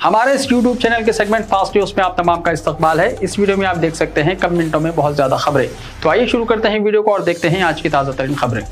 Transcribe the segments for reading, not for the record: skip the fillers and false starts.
हमारे इस YouTube channel के सेगमेंट फास्ट न्यूज में आप तमाम का इस्तकबाल है। इस वीडियो में आप देख सकते हैं कम मिनटों में बहुत ज्यादा खबरें। तो आइए शुरू करते हैं वीडियो को और देखते हैं आज की ताजा तरीन खबरें।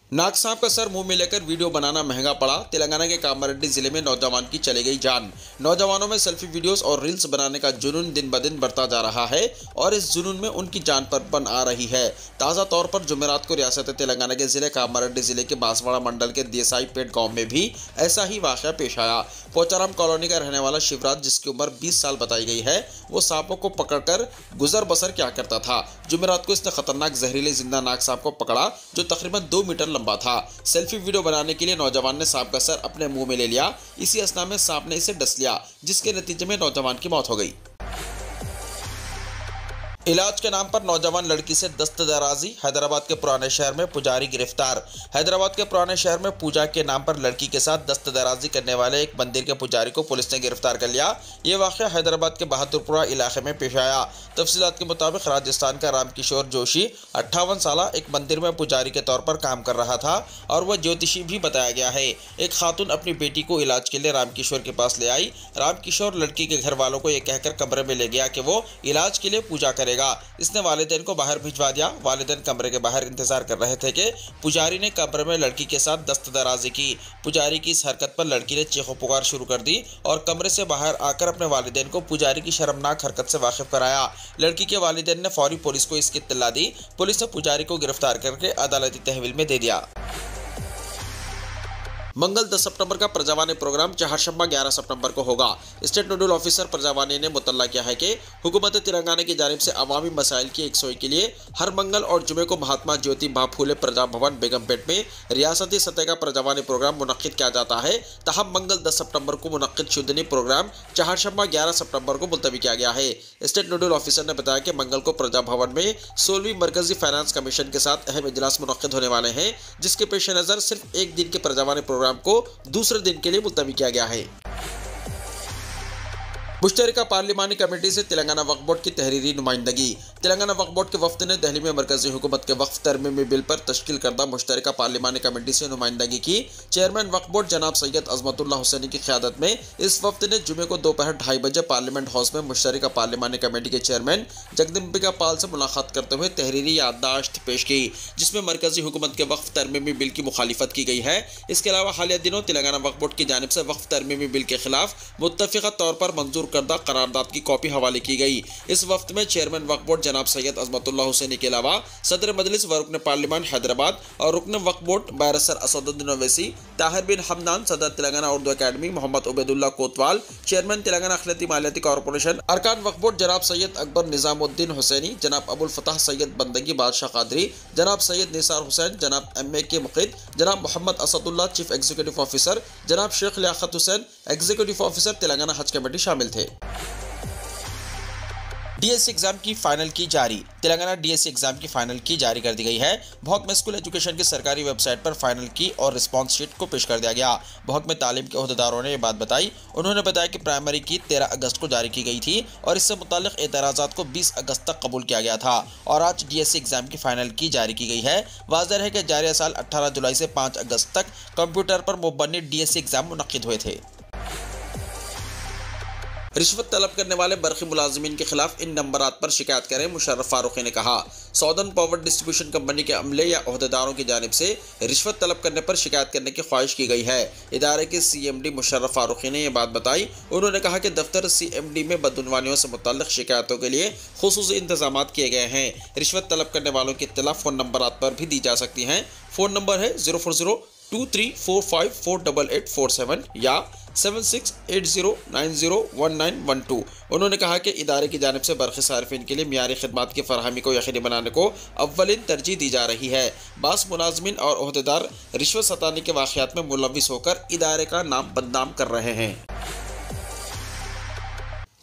नाग सांप का सर मुंह में लेकर वीडियो बनाना महंगा पड़ा। तेलंगाना के कामारेड्डी जिले में नौजवान की चली गई जान। नौजवानों में सेल्फी वीडियोस और रील्स बनाने का जुनून दिन ब दिन बढ़ता जा रहा है और इस जुनून में उनकी जान पर बन आ रही है। ताज़ा तौर पर जुमेरात को रियासत तेलंगाना के जिले कामारेड्डी जिले के बांसवाड़ा मंडल के देसाई पेट गाँव में भी ऐसा ही वाक़या पेश आया। पोचाराम कॉलोनी का रहने वाला शिवराज, जिसकी उम्र 20 साल बताई गई है, वो सांपों को पकड़कर गुजर बसर क्या करता था। जुमेरात को इसने खतरनाक जहरीले जिंदा नाग सांप को पकड़ा जो तकरीबन 2 मीटर लंबा था। सेल्फी वीडियो बनाने के लिए नौजवान ने सांप का सर अपने मुंह में ले लिया। इसी असना में सांप ने इसे डस लिया, जिसके नतीजे में नौजवान की मौत हो गई। इलाज के नाम पर नौजवान लड़की से दस्तदराजी। हैदराबाद के पुराने शहर में पुजारी गिरफ्तार। हैदराबाद के पुराने शहर में पूजा के नाम पर लड़की के साथ दस्तदराजी करने वाले एक मंदिर के पुजारी को पुलिस ने गिरफ्तार कर लिया। ये वाक़या हैदराबाद के बहादुरपुरा इलाके में पेश आया। तफसीलात के मुताबिक राजस्थान का रामकिशोर जोशी 58 साल एक मंदिर में पुजारी के तौर पर काम कर रहा था और वह ज्योतिषी भी बताया गया है। एक खातून अपनी बेटी को इलाज के लिए रामकिशोर के पास ले आई। रामकिशोर लड़की के घर वालों को यह कहकर कमरे में ले गया कि वो इलाज के लिए पूजा करेगा। इसने वालिदैन को बाहर भिजवा दिया। वालिदैन कमरे के बाहर इंतजार कर रहे थे कि पुजारी ने कमरे में लड़की के साथ दस्तदराजी की। पुजारी की इस हरकत पर लड़की ने चीखो पुकार शुरू कर दी और कमरे से बाहर आकर अपने वालिदैन को पुजारी की शर्मनाक हरकत से वाकिफ कराया। लड़की के वालिदैन ने फौरी पुलिस को इसकी इत्तला दी। पुलिस ने पुजारी को गिरफ्तार करके अदालती तहवील में दे दिया। मंगल 10 सितंबर का प्रजावानी प्रोग्राम चहारशंबा 11 सितंबर को होगा। स्टेट नोडल ऑफिसर प्रजावानी ने मुतल्ला किया है कि हुकूमत तेलंगाना की जानिब से अवामी मसाइल की यकसोई के लिए हर मंगल और जुमे को महात्मा ज्योतिबा फूले प्रजा भवन बेगमपेट में रियासती सतह का प्रजावानी प्रोग्राम मुनक्किद किया जाता है। तहम मंगल 10 सितंबर को मुनक्किद शुदनी प्रोग्राम चहारशंबा 11 सितंबर को मुलतवी किया गया है। स्टेट नोडल ऑफिसर ने बताया कि मंगल को प्रजा भवन में 16वीं मरकजी फाइनेंस कमीशन के साथ अहम इजलास मुनक्किद होने वाले हैं, जिसके पेश नज़र सिर्फ एक दिन के प्रजावानी प्रोग्राम को दूसरे दिन के लिए मुलतवी किया गया है। मुश्तरका पार्लिमानी कमेटी से तेलंगाना वक्फ बोर्ड की तहरीरी नुमाइंदगी। तेलंगाना वक्फ बोर्ड के वफ्द ने दिल्ली में मरकजी हुकूमत के वक्फ तरमीमी बिल पर तश्कील करदा मुश्तरका पार्लिमानी कमेटी से नुमाइंदगी की। चेयरमैन वक्फ बोर्ड जनाब सैयद अजमतुल्लाह हुसैनी की क़यादत में इस वफ्द ने जुमे को दोपहर 2:30 बजे पार्लियामेंट हाउस में मुश्तरका पार्लिमानी कमेटी के चेयरमैन जगदम्बिका पाल से मुलाकात करते हुए तहरीरी याददाश्त पेश की, जिसमें मरकजी हुकूमत के वक्फ तरमीमी बिल की मुखालिफत की गई है। इसके अलावा हालिया दिनों तेलंगाना वक्फ बोर्ड की जानिब से वक्फ तरमीमी बिल के खिलाफ मुत्तफ़िक़ा तौर पर मंजूर करदा करारदाद की कॉपी हवाले की गई। इस वक्त में चेयरमैन वक्फ बोर्ड जनाब सैयद अजमतुल्लाह हुसैनी के अलावा सदर मजलिस व रुकन पार्लियामेंट हैदराबाद और रुकन वक्फ बोर्ड बैरिस्टर असदुद्दीन ओवैसी, ताहिर बिन हमदान, सदर तेलंगाना उर्दू अकेडमी मोहम्मद उबैदुल्लाह कोतवाल, चेयरमैन तेलंगाना अखिलती मालियाती कॉर्पोरेशन, अरकान वक्फ बोर्ड जनाब सैयद अकबर निजामुद्दीन हुसैनी, जनाब अबुल फतह सैयद बंदगी बादशाह कादरी, जनाब सैयद निसार हुसैन, जनाब MA मुक़िद, जनाब Mohammed Asadullah chief executive officer, जनाब Sheikh Liaquat Hussain executive officer Telangana Haj committee शामिल थे। DSC एग्जाम की फाइनल की जारी। तेलंगाना DSC एग्जाम की फाइनल की जारी कर दी गई है। भौक में स्कूल एजुकेशन की सरकारी वेबसाइट पर फाइनल की और रिस्पांस शीट को पेश कर दिया गया। भौक में तालीम के ओहदेदारों ने यह बात बताई। उन्होंने बताया कि प्राइमरी की 13 अगस्त को जारी की गई थी और इससे मुताल्लिक एतराज़ात को 20 अगस्त तक कबूल किया गया था और आज DSC एग्जाम की फाइनल की जारी की गई है। वाज़ेह है कि जारी साल 18 जुलाई से 5 अगस्त तक कंप्यूटर पर मुबन्नी DSC एग्जाम मुनक्किद हुए थे। रिश्वत तलब करने वाले बरक़ी मुलाजिमीन के खिलाफ इन नंबरात पर शिकायत करें, मुशर्रफ फारूकी ने कहा। सौदर्न पावर डिस्ट्रीब्यूशन कंपनी के अमले या ओहदेदारों की जानिब से रिश्वत तलब करने पर शिकायत करने की ख्वाहिश की गई है। इदारे के CMD मुशर्रफ फारूकी ने यह बात बताई। उन्होंने कहा कि दफ्तर CMD में बदउनवानियों से मुतल्लिक़ शिकायतों के लिए खुसूसी इंतजाम किए गए हैं। रिश्वत तलब करने वालों की इत्तला फ़ोन नंबरात पर भी दी जा सकती हैं। फ़ोन नंबर है 04023454847 या 7680901912। उन्होंने कहा कि इदारे की जानिब से बरक़ी सारिफिन के लिए मियारी खिदमात की फरहमी को यकीनी बनाने को अव्वलिन तरजीह दी जा रही है। बास मुलाज़मिन और ओहदेदार रिश्वत सताने के वाक़यात में मुलव्विस होकर इदारे का नाम बदनाम कर रहे हैं।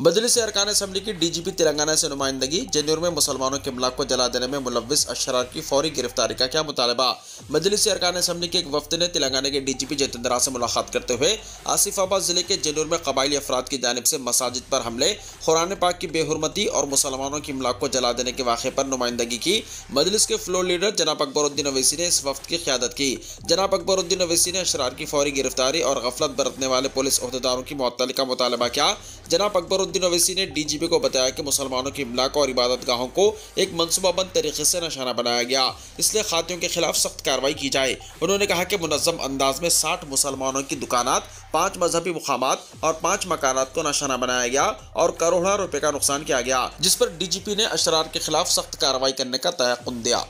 मजलिस अरकान असम्बली की डीजीपी तेलंगाना से नुमाइंदगी। जन्नूर में मुसलमानों के इमलाक को जला देने में मुलव्विस अशरार की फौरी गिरफ्तारी का क्या मुतालबा। मजलिस अरकान असम्बली के एक वफ्द ने तेलंगाना के डीजीपी जितेंद्र से मुलाकात करते हुए आसिफाबाद जिले के जन्नूर में कबायली अफराद की जानिब से मसाजिद पर हमले, कुरान पाक की बेहुरमती और मुसलमानों की इमलाक को जला देने के वाक़े पर नुमाइंदगी की। मजलिस के फ्लोर लीडर जनाब अकबरुद्दीन अवैसी ने इस वफ्द की क़यादत की। जनाब अकबरुद्दीन अवैसी ने अशरार की फौरी गिरफ्तारी और गफलत बरतने वाले पुलिस अहदेदारों की मुअत्तली का मुतालबा किया। जनाब अकबरुद्दीन अवैसी ने डीजीपी को बताया कि मुसलमानों की इमलाक और इबादत गाहों को एक मनसूबाबंद तरीके से निशाना बनाया गया, इसलिए खातियों के खिलाफ सख्त कार्रवाई की जाए। उन्होंने कहा कि मुनज़्ज़म अंदाज में 60 मुसलमानों की दुकानात, 5 मजहबी मुकामात और 5 मकानात को निशाना बनाया गया और करोड़ों रुपए का नुकसान किया गया, जिस पर डीजीपी ने अशरार के खिलाफ सख्त कार्रवाई करने का तयक़ुन दिया।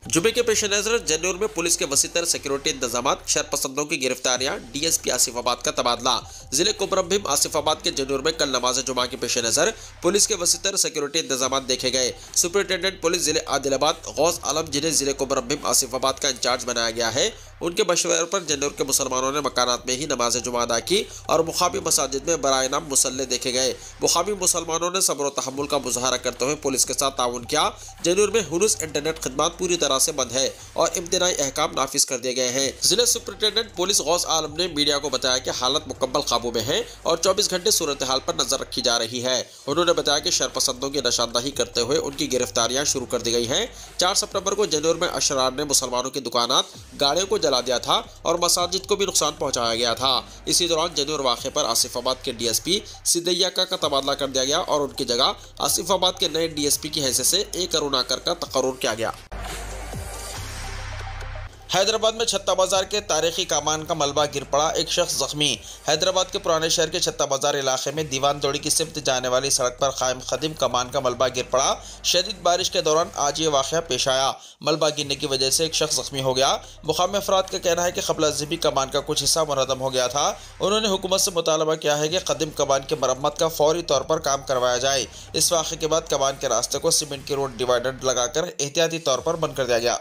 जुमे के पेश नज़र जन्नूर में पुलिस के वसीतर सिक्योरिटी इंतजाम, शरपसंदों की गिरफ्तारियां, डीएसपी आसिफाबाद का तबादला। जिले कुमरम आसिफाबाद के जन्नूर में कल नमाज जुमा के पेश नज़र पुलिस के वसीतर सिक्योरिटी इंतजाम देखे गए। सुपरिटेंडेंट पुलिस जिले आदिलाबाद गौस आलम, जिन्हें जिले कुमरम आसिफाबाद का इंचार्ज बनाया गया है, उनके मशवरे पर जन्नूर के मुसलमानों ने मकानात में ही नमाज जुमा अदा की और मुकामी मसाजिद में बराए नाम मुसल्ले देखे गए। मुकामी मुसलमानों ने सब्र और तहम्मुल का मुजाहरा करते हुए पुलिस के साथ ताउन किया। जन्नूर में हुनुस इंटरनेट खिदमत पूरी तरह से बंद है और इम्तिनाई अहकाम नाफिज कर दिए गए हैं। जिले सुपरिटेंडेंट पुलिस गौस आलम ने मीडिया को बताया कि हालत मुकम्मल काबू में है और 24 घंटे सूरत हाल पर नजर रखी जा रही है। उन्होंने बताया कि शरपसंदों की निशानदही करते हुए उनकी गिरफ्तारियां शुरू कर दी गई हैं। 4 सितंबर को जन्नूर में अशरार ने मुसलमानों की दुकानात, गाड़ियों को जला दिया था और मसाजिद को भी नुकसान पहुंचाया गया था। इसी दौरान जन्नूर वाक़े पर आसिफाबाद के डीएसपी सिद्दैया का तबादला कर दिया गया और उनकी जगह आसिफाबाद के नए डीएसपी की हैसियत से ए करुणाकर का तकर्रुर किया गया। हैदराबाद में छत्ता बाजार के तारीखी कामान का मलबा गिर पड़ा, एक शख्स जख्मी। हैदराबाद के पुराने शहर के छत्ता बाजार इलाके में दीवान दौड़ी की सिमत जाने वाली सड़क पर कायम खदीम कमान का मलबा गिर पड़ा। शदीद बारिश के दौरान आज ये वाक़या पेश आया। मलबा गिरने की वजह से एक शख्स जख्मी हो गया। मुकामी अफराद का कहना है कि क़ब्ल ज़िबी कमान का कुछ हिस्सा मुनहदम हो गया था। उन्होंने हुकूमत से मुतालबा किया है कि खदीम कमान की मरम्मत का फौरी तौर पर काम करवाया जाए। इस वाक़े के बाद कमान के रास्ते को सीमेंट की रोड डिवाइडर लगाकर एहतियाती तौर पर बंद कर दिया गया।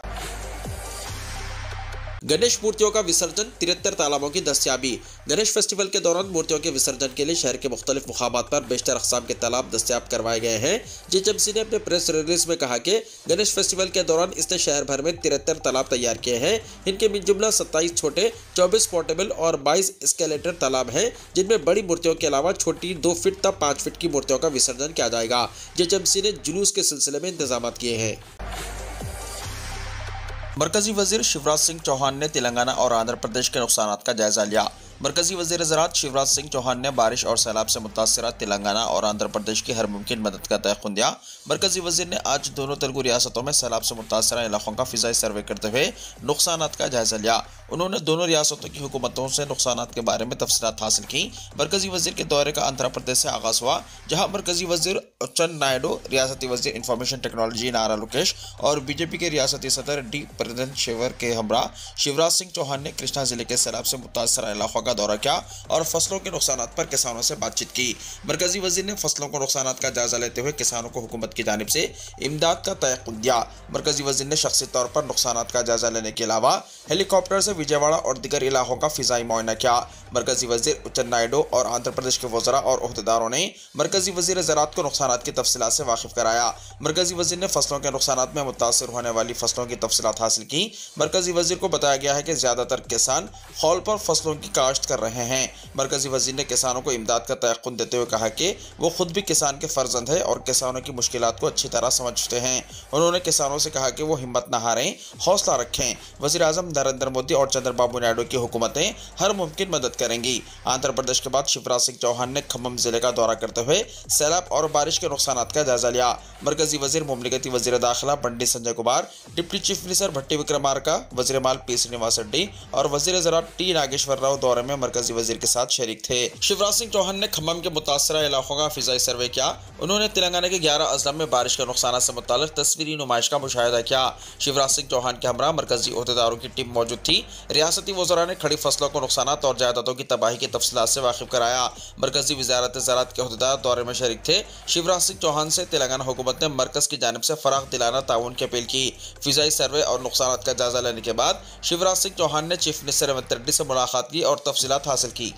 गणेश मूर्तियों का विसर्जन, 73 तालाबों की दस्तयाबी। गणेश फेस्टिवल के दौरान मूर्तियों के विसर्जन के लिए शहर के मुख्तलिफ मुकामात पर बेशतर अक़साम के तालाब दस्तयाब करवाए गए हैं। जेएचएमसी ने अपने प्रेस रिलीज में कहा कि गणेश फेस्टिवल के दौरान इसने शहर भर में 73 तालाब तैयार किए हैं। इनके मिन जुमला 27 छोटे, 24 पोर्टेबल और 22 स्केलेटर तालाब हैं, जिनमें बड़ी मूर्तियों के अलावा छोटी 2 फीट तक 5 फीट की मूर्तियों का विसर्जन किया जाएगा। जेएचएमसी ने जुलूस के सिलसिले में इंतजाम किए हैं। मरकजी वजीर शिवराज सिंह चौहान ने तेलंगाना और आंध्र प्रदेश के नुकसानात का जायजा लिया। मरकजी वज़ीर ज़राअत शिवराज सिंह चौहान ने बारिश और सैलाब से मुतासरा तेलंगाना और आंध्र प्रदेश की हर मुमकिन मदद का तयक़ुन दिया। मरकजी वज़ीर ने आज दोनों तेलुगु रियासतों में सैलाब से मुतासरा इलाकों का फ़िज़ाई सर्वे करते हुए नुकसानात का जायजा लिया। उन्होंने दोनों रियासतों की हुकूमतों से नुकसानात के बारे में तफसीलात हासिल की। मरकजी वज़ीर के दौरे का आंध्र प्रदेश से आगाज़ हुआ, जहाँ मरकजी वज़ीर चंद नायडू, रियासती वज़ीर इंफॉर्मेशन टेक्नोलॉजी नारा लोकेश और बीजेपी के रियासती सदर डी प्रेजेंट शेवर के हमरा शिवराज सिंह चौहान ने कृष्णा जिले के सैलाब से मुतासरा इलाकों का दौरा किया और फसलों के नुकसानात पर किसानों से बातचीत की। मरकजी वज़ीर ने फसलों को नुकसानात का जायजा लेते हुए किसानों को हुकूमत की जानिब से इमदाद का तयक़ुन दिया। मरकजी वज़ीर ने शख्सी तौर पर नुकसानात का जायजा लेने के अलावा हेलीकॉप्टर से विजयवाड़ा और दीगर इलाकों का फ़िज़ाई मुआयना किया। मरकजी वज़ीर चंद नायडू और आंध्र प्रदेश के वज़रा और ओहदेदारों ने मरकजी वज़ीर ज़राअत को नुकसानात की तफसीलात से वाकिफ़ कराया। मरकजी वज़ीर ने फसलों के नुकसानात में मुतासर होने वाली फसलों की तफसीलात हासिल की। मरकजी वज़ीर को बताया गया है कि ज़्यादातर किसान खौल पर फसलों की काश्त कर रहे हैं। मरकजी वज़ीर ने किसानों को इमदाद का तयक़ुन देते हुए कहा कि वो खुद भी किसान के फर्जंद है और किसानों की मुश्किलात को अच्छी तरह समझते हैं। उन्होंने किसानों से कहा कि वो हिम्मत न हारें, हौसला रखें। वज़ीर आज़म नरेंद्र मोदी और चंद्रबाबू नायडू की हुकूमतें हर मुमकिन मदद करेंगी। आंध्र प्रदेश के बाद शिवराज सिंह चौहान ने खम्मम जिले का दौरा करते हुए सैलाब और बारिश के नुकसानात का जायजा लिया। मरकजी वज़ीर मुमलिकती वज़ीर दाखिला Bandi Sanjay Kumar, deputy chief minister Bhatti Vikramarka, वज़ीर माल पी श्रीनिवास रेड्डी और वज़ीर ज़राअत टी नागेश्वर राव दौरे में मरकजी वज़ीर के साथ शरीक थे। शिवराज सिंह चौहान ने खम्मम के मुतासरा इलाकों का फ़िज़ाई सर्वे किया। उन्होंने तेलंगाना के 11 अजला में बारिश के नुकसान से मुताल्लिक़ तस्वीरी नुमाइश का मुशाहिदा किया। शिवराज सिंह चौहान के हमरा मरकजी ओहदेदारों की टीम मौजूद थी। रियासती वज़रा ने खड़ी फसलों को नुकसानात और जायदादों की तबाही की तफसीलात से वाकिफ़ कराया। मरकजी वज़ारत ज़राअत के ओहदेदार दौरे में शरीक थे। शिवराज सिंह चौहान से तेलंगाना हुकूमत ने मरकज़ की जानिब से फ़राग़ दिलाना ताउन की अपील की। फ़िज़ाई सर्वे और नुकसानात का जायजा लेने के बाद शिवराज सिंह चौहान ने चीफ मिनिस्टर रेवंत रेड्डी से मुलाकात की और तफसीलात हासिल की।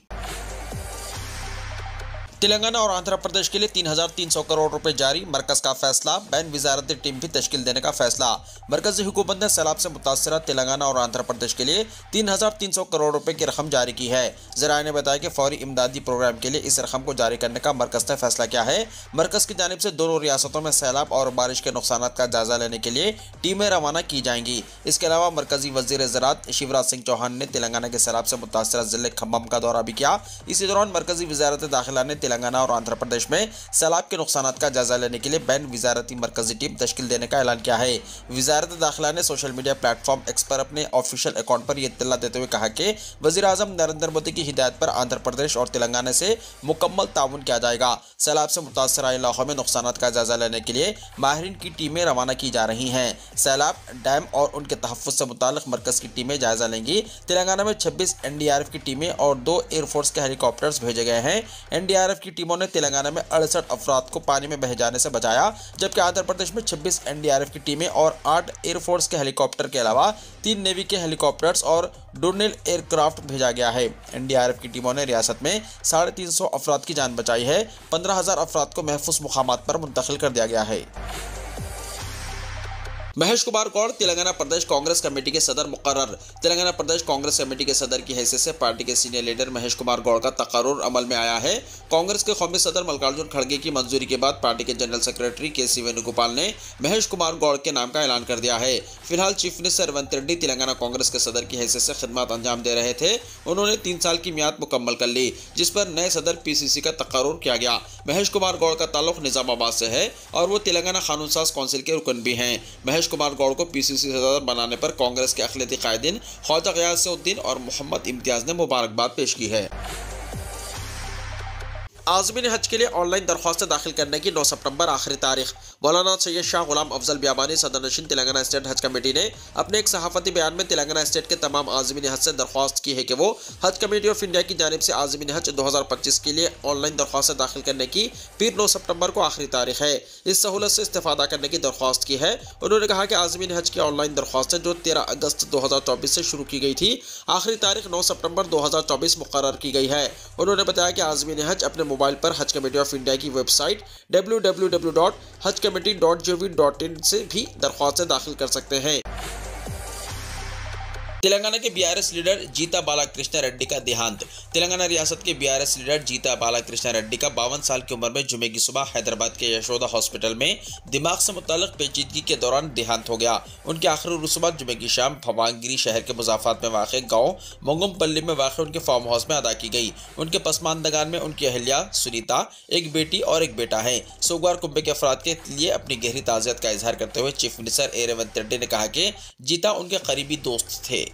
तेलंगाना और आंध्र प्रदेश के लिए 3,300 करोड़ रुपए जारी, मरकज का फैसला। बैन वजारती टीम भी तश्कील देने का फैसला। मरकजी हुकूमत ने सैलाब से मुतासरा तेलंगाना और आंध्र प्रदेश के लिए 3,300 करोड़ रुपए की रकम जारी की है। ज़राए ने बताया कि फौरी इमदादी प्रोग्राम के लिए इस रकम को जारी करने का मरकज ने फैसला किया है। मरकज की जानिब से दोनों रियासतों में सैलाब और बारिश के नुकसान का जायजा लेने के लिए टीमें रवाना की जाएंगी। इसके अलावा मरकजी वजीर ज़राअत शिवराज सिंह चौहान ने तेलंगाना के सैलाब से मुतासरा जिले खम्भम का दौरा भी किया। इसी दौरान मरकजी वजारत दाखिला ने तेलंगाना और आंध्र प्रदेश में सैलाब के नुकसान का जायजा लेने के लिए बैन वजारती मरकजी टीम तश्कील देने का ऐलान किया है। वजारत दाखिला ने सोशल मीडिया प्लेटफॉर्म एक्स पर अपने ऑफिशियल अकाउंट पर यह इत्तला देते हुए कहा कि वज़ीर आज़म नरेंद्र मोदी की हिदायत पर आंध्र प्रदेश और तेलंगाना से मुकम्मल ताउन किया जाएगा। सैलाब से मुतासरा इलाकों में नुकसान का जायजा लेने के लिए माहिरीन की टीमें रवाना की जा रही हैं। सैलाब, डैम और उनके तहफ़्फ़ुज़ से मुताल्लिक़ मरकज़ की टीमें जायजा लेंगी। तेलंगाना में 26 NDRF की टीमें और 2 एयरफोर्स के हेलीकॉप्टर्स भेजे गए हैं। NDRF की टीमों ने तेलंगाना में 68 अफराद को पानी में बह जाने से बचाया, जबकि आंध्र प्रदेश में 26 NDRF की टीमें और 8 एयरफोर्स के हेलीकॉप्टर के अलावा 3 नेवी के हेलीकॉप्टर्स और डोर्नियल एयरक्राफ्ट भेजा गया है। NDRF की टीमों ने रियासत में 350 अफराद की जान बचाई है। 15,000 अफराद को महफूज मुकामात पर मुंतकिल कर दिया गया है। महेश कुमार गौड़ तेलंगाना प्रदेश कांग्रेस कमेटी के सदर मुकर्रर। तेलंगाना प्रदेश कांग्रेस कमेटी के सदर की हैसियत से पार्टी के सीनियर लीडर महेश कुमार गौड़ का तकर्रुर अमल में आया है। कांग्रेस के कौमी सदर मल्लिकार्जुन खड़गे की मंजूरी के बाद पार्टी के जनरल सेक्रेटरी KC वेणुगोपाल ने महेश कुमार गौड़ के नाम का ऐलान कर दिया है। फिलहाल चीफ मिनिस्टर रेवंत रेड्डी तेलंगाना कांग्रेस के सदर की हैसियत से खिदमत अंजाम दे रहे थे। उन्होंने 3 साल की मियाद मुकम्मल कर ली, जिस पर नए सदर PCC का तकर्रुर किया गया। महेश कुमार गौड़ का ताल्लुक निजामाबाद से है और वो तेलंगाना कानून साज काउंसिल के रुकन भी हैं। महेश कुमार गौड़ को PCC सदर बनाने पर कांग्रेस के अखिलती कायदीन ख्वाजा ग़ियासुद्दीन और मोहम्मद इम्तियाज ने मुबारकबाद पेश की है। आज़मीन हज के लिए ऑनलाइन दरख्वास्तें दाखिल करने की 9 सितंबर आखिरी तारीख। मौलाना सैयद शाह गुलाम अफजल बियाबानी सदर नशीन तेलंगाना स्टेट हज कमेटी ने अपने एक सहाफ़ती बयान में तेलंगाना स्टेट के तमाम आज़मीन हज से दरख्वास्त की है कि वो हज कमेटी ऑफ इंडिया की जानिब से आज़मीन हज 2025 के लिए ऑनलाइन दरख्वास्तें दाखिल करने की फिर 9 सितंबर को आखिरी तारीख है। इस सहूलत से इस्तेफादा करने की दरख्वास्त की है। उन्होंने कहा कि आज़मीन हज की ऑनलाइन दरख्वास्तें जो 13 अगस्त 2024 से शुरू की गई थी, आखिरी तारीख 9 सितंबर 2024 मुकर्रर की गई है। उन्होंने बताया कि आज़मीन हज अपने मोबाइल पर हज कमेटी ऑफ इंडिया की वेबसाइट www.hajcommittee.gov.in से भी दरख्वास्तें दाखिल कर सकते हैं। तेलंगाना के BRS लीडर जीता बालाकृष्ण रेड्डी का देहांत। तेलंगाना रियासत के BRS लीडर जीता बालाकृष्ण रेड्डी का 52 साल की उम्र में जुमे की सुबह हैदराबाद के यशोदा हॉस्पिटल में दिमाग से मुताल्लिक पेचीदगी के दौरान देहांत हो गया। उनकी आखिरी रसूमात जुमे की शाम भवांगिरी शहर के मुजाफात में वाक़ गाँव मंगमपल्ली में वाक़ उनके फार्म हाउस में अदा की गई। उनके पसमानदगान में उनकी अहलिया सुनीता, एक बेटी और एक बेटा है। सोगवार कुंबे के अफराद के लिए अपनी गहरी ताज़ियत का इजहार करते हुए चीफ मिनिस्टर रेवंत रेड्डी ने कहा कि जीता उनके करीबी दोस्त थे।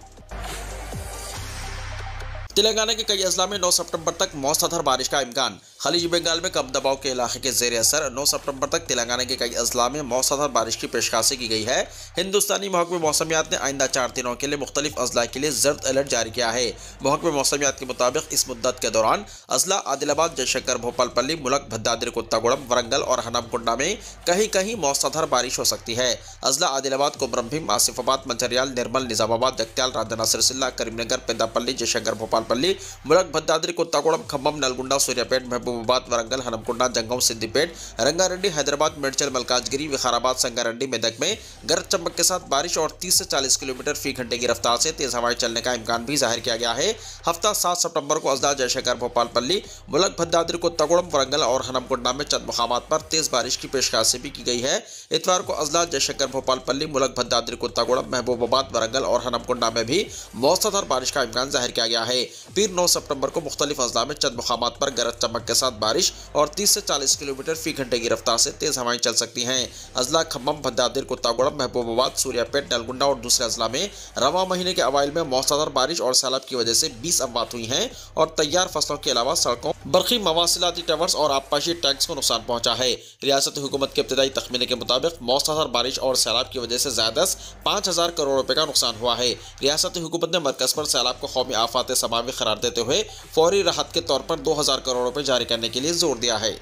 तेलंगाना के कई अजला में 9 सितंबर तक मौसलाधार बारिश का इम्कान। खलीज बंगाल में कम दबाव के इलाके के ज़ेर असर 9 सितंबर तक तेलंगाना के कई अजला में मौसलाधार बारिश की पेशकशी की गई है। हिंदुस्तानी महकमे मौसमियात ने आइंदा 4 दिनों के लिए मुख्तलिफ अजला के लिए जर्द अलर्ट जारी किया है। महकमे मौसमियात के मुताबिक इस मुद्दत के दौरान अजला आदिलाबाद, जयशंकर, भोपालपल्ली, मुलक, भद्दाद्री, कोत्तागुड़म, वरंगल और हनमकुंडा में कहीं कहीं मौसलाधार बारिश हो सकती है। अजला आदिलाबाद, कोमरमभीम, आसिफाबाद, मंचरियाल, निर्मल, निजामाबाद, जगत्याल, राजधानी सिरसिल्ला, करीमनगर, पेंदापल्ली, जयशंकर, भोपालपल्ली, मुलक, भद्दाद्री, कोत्तागुड़म, खम्मम, नलगुंडा, सूर्यापेट, महबूबाबाद, वरंगल, हनमकुंडा, जंगम, सिद्दीपेट, रंगारेड्डी, हैदराबाद, मेडचल, मलकाजगिरी, विकाराबाद, संगारेड्डी, मेदक में गरज चमक के साथ बारिश और 30 से 40 किलोमीटर फी घंटे की रफ्तार से तेज हवाएं चलने का इम्कान भी जाहिर किया गया है। हफ्ता 7 सितंबर को अजला, जयशंकर, भोपालपल्ली, मुलक, भद्दाद्री, कोत्तागुड़म, वरंगल और हनमकुंडा में चंद मुकामात पर तेज बारिश की पेशकशी भी की गई है। इतवार को अजला, जयशंकर, भोपालपल्ली, मुलक, भद्दाद्री, कोत्तागुड़म, महबूबाबाद, वरंगल और हनमकुंडा में भी मौसलाधार बारिश का इम्कान जाहिर किया गया है। फिर 9 सितंबर को मुख्तलिफ अजला में चंद मुकामात पर गरज चमक के साथ बारिश और 30 से 40 किलोमीटर फी घंटे की रफ्तार से तेज हवाएं चल सकती हैं। अजला, खम्मम, भद्दाद्री, कोत्तागुड़म, महबूबाबाद, सूर्यापेट, नलगुंडा और दूसरे अजला में रवा महीने के अवाइल में मौसलाधार बारिश और सैलाब की वजह से 20 अमवात हुई हैं और तैयार फसलों के अलावा सड़कों, बरकी मवासिलाती टावर्स और आबपाशी टैंक्स को नुकसान पहुंचा है। रियासती हुकूमत के इब्तदाई तखमीने के मुताबिक मौसलाधार बारिश और सैलाब की वजह से ज़्यादा 5,000 करोड़ रुपए का नुकसान हुआ है। रियासती हुकूमत ने मरकज़ पर सैलाब को कौमी आफात समावी करार देते हुए फौरी राहत के तौर पर 2,000 करोड़ रुपए जारी करने के लिए जोर दिया है।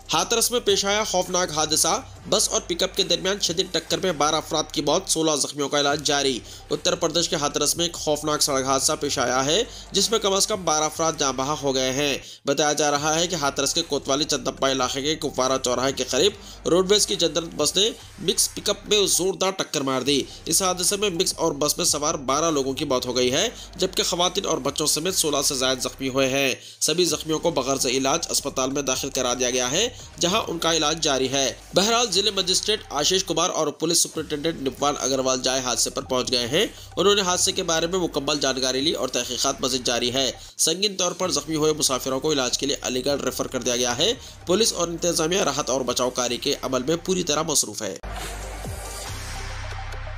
हाथरस में पेश आया खौफनाक हादसा, बस और पिकअप के दरमियान शदीद टक्कर में 12 अफराद की मौत, 16 जख्मियों का इलाज जारी। उत्तर प्रदेश के हाथरस में एक खौफनाक सड़क हादसा पेश आया है जिसमें कम से कम 12 अफराद जाँ बहा हो गए हैं। बताया जा रहा है कि हाथरस के कोतवाली चंदप्पा इलाके के कुपवारा चौराहे के करीब रोडवेज की जनरल बस ने मिक्स पिकअप में जोरदार टक्कर मार दी। इस हादसे में मिक्स और बस में सवार 12 लोगों की मौत हो गई है, जबकि खवातीन और बच्चों समेत 16 से ज्यादा जख्मी हुए हैं। सभी जख्मियों को बगैर से इलाज अस्पताल में दाखिल करा दिया गया है, जहां उनका इलाज जारी है। बहरहाल जिले मजिस्ट्रेट आशीष कुमार और पुलिस सुपरिटेंडेंट निपवान अग्रवाल जाए हादसे पर पहुंच गए हैं। उन्होंने हादसे के बारे में मुकम्मल जानकारी ली और तहकीकात मज़ीद जारी है। संगीन तौर पर जख्मी हुए मुसाफिरों को इलाज के लिए अलीगढ़ रेफर कर दिया गया है। पुलिस और इंतजामिया राहत और बचाव कार्य के अमल में पूरी तरह मसरूफ है।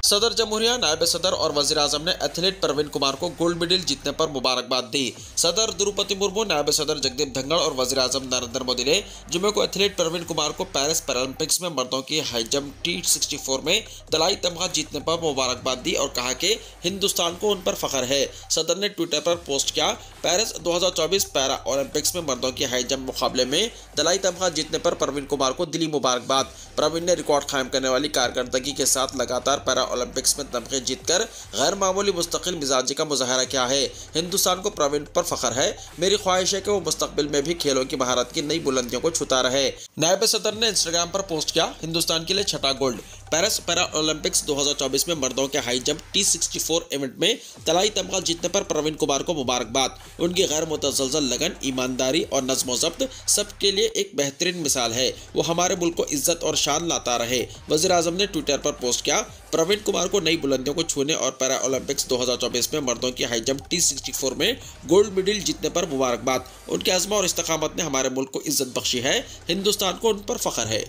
सदर जमहूरिया, नायब सदर और वजीर आजम ने एथलीट प्रवीण कुमार को गोल्ड मेडल जीतने पर मुबारकबाद दी। सदर द्रौपदी मुर्मू, नायब सदर जगदीप धनखड़ और वजीर आजम नरेंद्र मोदी ने जुमे को एथलीट प्रवीण कुमार को पेरिस पैरालंपिक्स में मर्दों की हाई जंप T64 में तलाई तमगा जीतने पर मुबारकबाद दी और कहा कि हिंदुस्तान को उन पर फख्र है। सदर ने ट्विटर पर पोस्ट किया, पेरिस 2024 पैरा ओलंपिक्स में मर्दों की हाई जंप मुकाबले में तलाई तमगा जीतने पर प्रवीण कुमार को दिली मुबारकबाद। प्रवीण ने रिकॉर्ड कायम करने वाली कारकर्दगी के साथ लगातार पैरा ओलंपिक्स में तमगे जीतकर गैर मामूली मुस्तकिल मिजाजी का मुजाहरा किया है। हिंदुस्तान को प्रवीण पर फख्र है। मेरी ख्वाहिश है कि वो मुस्तकबिल में भी खेलों की महारत की नई बुलंदियों को छूता रहे। नायब सदर ने इंस्टाग्राम पर पोस्ट किया, हिंदुस्तान के लिए छठा गोल्ड। पेरिस पैरा ओलंपिक्स 2024 में मर्दों के हाई जंप T64 इवेंट में तलाई तमगा जीतने पर प्रवीण कुमार को मुबारकबाद। उनकी गैर मुतज़लज़ल लगन, ईमानदारी और नज़्म ज़ब्त सबके लिए एक बेहतरीन मिसाल है। वो हमारे मुल्क को इज्जत और शान लाता रहे। वज़ीर आज़म ने ट्विटर पर पोस्ट किया, प्रवीण कुमार को नई बुलंदियों को छूने और पैरा ओलंपिक्स 2024 में मर्दों की हाई जंप T64 में गोल्ड मेडल जीतने पर मुबारकबाद। उनके अज़्म और इस्तकामत ने हमारे मुल्क को इज्जत बख्शी है। हिंदुस्तान को उन पर फख्र है।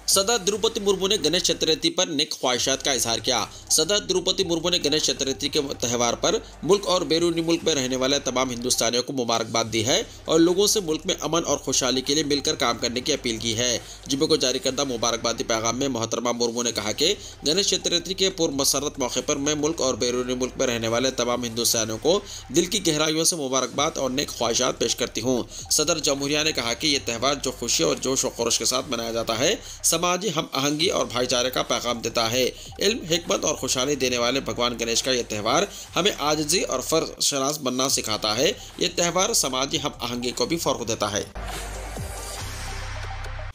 सदर द्रौपदी मुर्मू ने गणेश चतुर्थी पर नेक ख्वाहिशात का इजहार किया। सदर द्रौपदी मुर्मू ने गणेश चतुर्थी के त्यौहार पर मुल्क और बैरूनी मुल्क में रहने वाले तमाम हिंदुस्तानियों को मुबारकबाद दी है और लोगों से मुल्क में अमन और खुशहाली के लिए मिलकर काम करने की अपील की है। जुमे को जारी करदा मुबारकबादी पैगाम में मोहतरमा मुर्मू ने कहा कि गणेश चतुर्थी के पूर्व मसरत मौके पर मैं मुल्क और बैरूनी मुल्क में रहने वाले तमाम हिंदुस्तानियों को दिल की गहराइयों से मुबारकबाद और नेक ख्वाहिशात पेश करती हूँ। सदर जमहूरिया ने कहा कि यह त्यौहार जो खुशी और जोश व खरोश के साथ मनाया जाता है, समाजी हम आहंगी और भाईचारे का पैगाम देता है। इल्म, हिकमत और खुशहाली देने वाले भगवान गणेश का यह त्यौहार हमें आजिज़ी और फर्ज शनास बनना सिखाता है। यह त्यौहार समाजी हम आहंगी को भी फरोग़ देता है।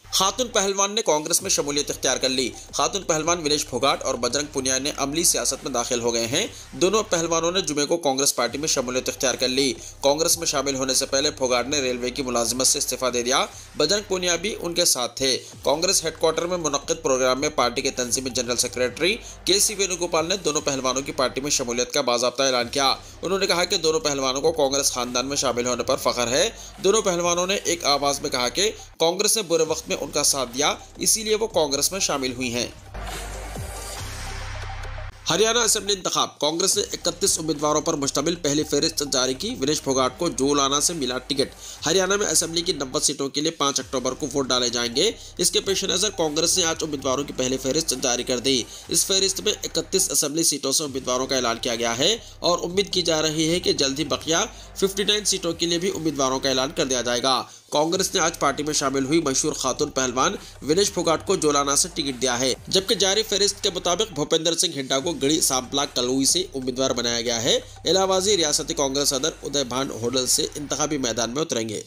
खातून पहलवान ने कांग्रेस में शमूलियत इख्तियार कर ली। खातून पहलवान विनेश फोगाट और बजरंग पुनिया ने अमली सियासत में दाखिल हो गए हैं। दोनों पहलवानों ने जुमे को कांग्रेस पार्टी में शमूलियत इख्तियार कर ली। कांग्रेस में शामिल होने से पहले फोगाट ने रेलवे की मुलाजिमत से इस्तीफा दे दिया। बजरंग पुनिया भी उनके साथ थे। कांग्रेस हेडक्वार्टर में मुनक्किद प्रोग्राम में पार्टी के तंजीमी जनरल सेक्रेटरी KC वेणुगोपाल ने दोनों पहलवानों की पार्टी में शमूलियत का बाज़ाब्ता ऐलान किया। उन्होंने कहा कि दोनों पहलवानों को कांग्रेस खानदान में शामिल होने पर फख्र है। दोनों पहलवानों ने एक आवाज़ में कहा कि कांग्रेस ने बुरे वक्त में उनका साथ दिया, इसीलिए वो कांग्रेस में शामिल हुई हैं। हरियाणा असेंबली इंतखाब, कांग्रेस ने 31 उम्मीदवारों पर मुश्तमिल पहली फहरिस्त जारी की। विनेश फोगाट को जोलाना से मिला टिकट। हरियाणा में असेंबली की 90 सीटों के लिए 5 अक्टूबर को वोट डाले जाएंगे। इसके पेश नज़र कांग्रेस ने आज उम्मीदवारों की पहली फहरिस्त जारी कर दी। इस फहरिस्त में 31 असेंबली सीटों से उम्मीदवारों का ऐलान किया गया है और उम्मीद की जा रही है कि जल्द ही बकिया 59 सीटों के लिए भी उम्मीदवारों का ऐलान कर दिया जाएगा। कांग्रेस ने आज पार्टी में शामिल हुई मशहूर खातून पहलवान विनेश फोगाट को जोलाना से टिकट दिया है, जबकि जारी फहरिस्त के मुताबिक भूपेंद्र सिंह हिंडा को गढ़ी सांपला कलुई से उम्मीदवार बनाया गया है। इलाहाबादी रियासती कांग्रेस सदर उदय भान होडल से इंतखाबी मैदान में उतरेंगे।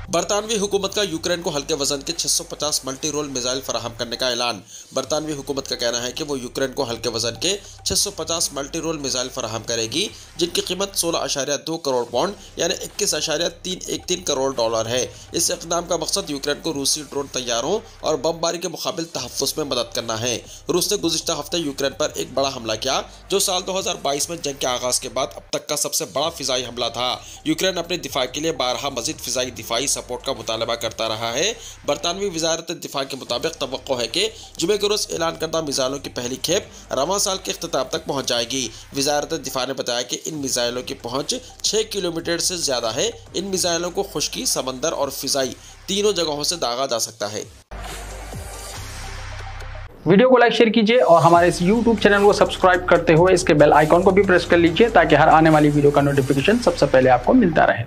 बरतानवी हुकूमत का यूक्रेन को हल्के वजन के 650 मल्टी रोल मिसाइल फराहम करने का ऐलान। बरतानवी हुकूमत का कहना है कि वो यूक्रेन को हल्के वजन के 650 मल्टी रोल मिसाइल फराहम करेगी, जिनकी कीमत 16.2 करोड़ पाउंड यानी 21.313 करोड़ डॉलर है। इस इक़दाम का मकसद यूक्रेन को रूसी ड्रोन तैयारों और बमबारी के मुकाबिल तहफ़्फ़ुज़ में मदद करना है। रूस ने गुज़िश्ता हफ्ते यूक्रेन पर एक बड़ा हमला किया, जो साल 2022 में जंग के आगाज़ के बाद अब तक का सबसे बड़ा फ़िज़ाई हमला था। यूक्रेन अपने दिफा के लिए बारहा मज़ीद फ़िज़ाई दिफाई सपोर्ट का मुतालबा करता रहा है। बरतानवी वज़ारत दिफा के मुताबिक तवक्को है कि जुमे के रोज़ ऐलान करदा मिसाइलों की पहली खेप रवां साल के इख्तिताम तक पहुँच जाएगी। वज़ारत दिफा ने बताया कि इन मिसाइलों की पहुँच 6 किलोमीटर से ज़्यादा है। इन मिसाइलों को खुश्की, समंदर और फ़िज़ाई तीनों जगहों से दागा जा सकता है। वीडियो को लाइक शेयर कीजिए और हमारे इस YouTube चैनल को सब्सक्राइब करते हुए इसके बेल आइकॉन को भी प्रेस कर लीजिए, ताकि हर आने वाली वीडियो का नोटिफिकेशन सबसे पहले आपको मिलता रहे।